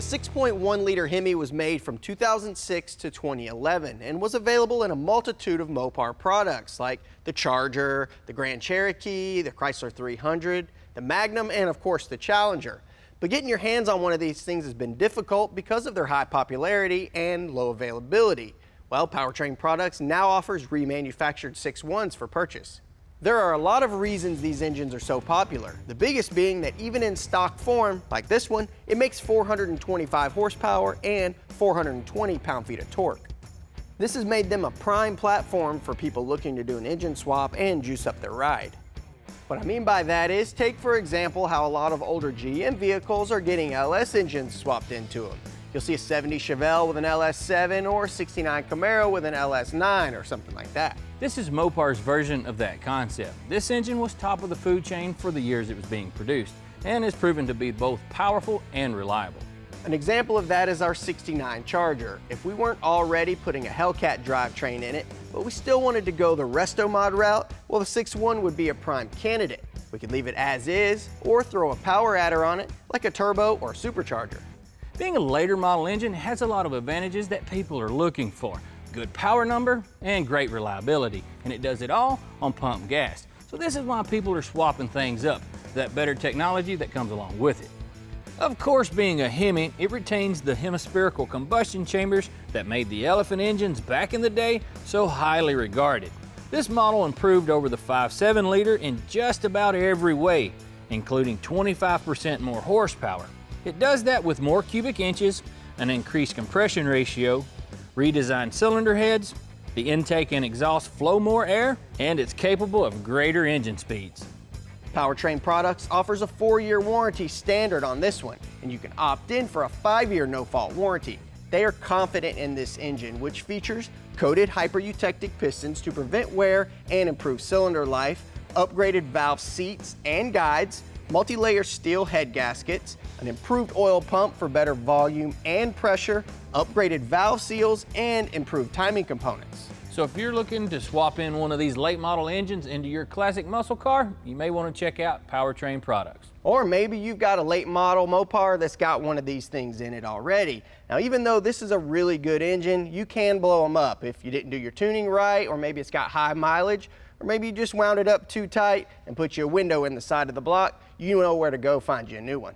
6.1 liter Hemi was made from 2006 to 2011 and was available in a multitude of Mopar products like the Charger, the Grand Cherokee, the Chrysler 300, the Magnum, and of course the Challenger. But getting your hands on one of these things has been difficult because of their high popularity and low availability. Well, Powertrain Products now offers remanufactured 6.1s for purchase. There are a lot of reasons these engines are so popular, the biggest being that even in stock form, like this one, it makes 425 horsepower and 420 pound-feet of torque. This has made them a prime platform for people looking to do an engine swap and juice up their ride. What I mean by that is, take for example how a lot of older GM vehicles are getting LS engines swapped into them. You'll see a 70 Chevelle with an LS7 or a 69 Camaro with an LS9 or something like that. This is Mopar's version of that concept. This engine was top of the food chain for the years it was being produced and has proven to be both powerful and reliable. An example of that is our 69 Charger. If we weren't already putting a Hellcat drivetrain in it, but we still wanted to go the resto mod route, well, the 6.1 would be a prime candidate. We could leave it as is or throw a power adder on it like a turbo or supercharger. Being a later model engine has a lot of advantages that people are looking for. Good power number and great reliability, and it does it all on pump gas. So this is why people are swapping things up, that better technology that comes along with it. Of course, being a Hemi, it retains the hemispherical combustion chambers that made the elephant engines back in the day so highly regarded. This model improved over the 5.7 liter in just about every way, including 25% more horsepower. It does that with more cubic inches, an increased compression ratio, redesigned cylinder heads, the intake and exhaust flow more air, and it's capable of greater engine speeds. Powertrain Products offers a 4-year warranty standard on this one, and you can opt in for a 5-year no-fault warranty. They are confident in this engine, which features coated hyper-eutectic pistons to prevent wear and improve cylinder life, upgraded valve seats and guides, multi-layer steel head gaskets, an improved oil pump for better volume and pressure, upgraded valve seals, and improved timing components. So if you're looking to swap in one of these late model engines into your classic muscle car, you may want to check out Powertrain Products. Or maybe you've got a late model Mopar that's got one of these things in it already. Now, even though this is a really good engine, you can blow them up if you didn't do your tuning right, or maybe it's got high mileage, or maybe you just wound it up too tight and put your window in the side of the block. You know where to go find you a new one.